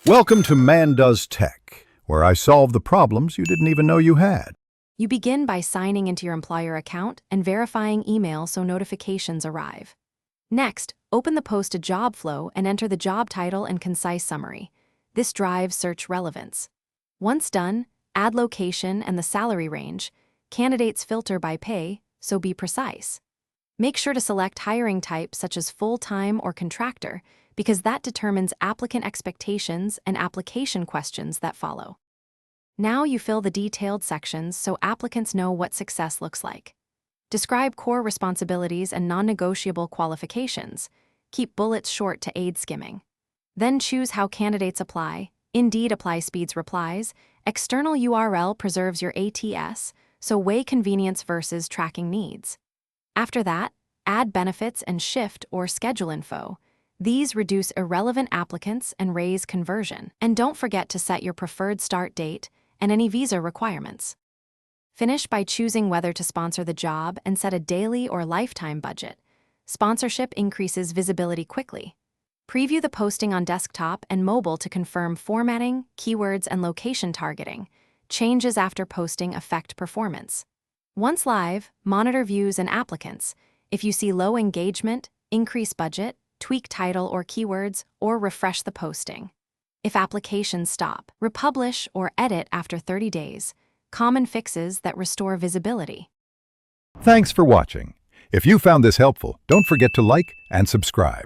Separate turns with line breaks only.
Welcome to Man Does Tech, where I solve the problems you didn't even know you had.
You begin by signing into your employer account and verifying email so notifications arrive. Next, open the posted job flow and enter the job title and concise summary. This drives search relevance. Once done, add location and the salary range. Candidates filter by pay, so be precise. Make sure to select hiring type such as full-time or contractor, because that determines applicant expectations and application questions that follow. Now you fill the detailed sections so applicants know what success looks like. Describe core responsibilities and non-negotiable qualifications. Keep bullets short to aid skimming. Then choose how candidates apply. Indeed apply speeds replies. External URL preserves your ATS, so weigh convenience versus tracking needs. After that, add benefits and shift or schedule info. These reduce irrelevant applicants and raise conversion. And don't forget to set your preferred start date and any visa requirements. Finish by choosing whether to sponsor the job and set a daily or lifetime budget. Sponsorship increases visibility quickly. Preview the posting on desktop and mobile to confirm formatting, keywords, and location targeting. Changes after posting affect performance. Once live, monitor views and applicants. If you see low engagement, increase budget, tweak title or keywords, or refresh the posting. If applications stop, republish or edit after 30 days. Common fixes that restore visibility.
Thanks for watching. If you found this helpful, don't forget to like and subscribe.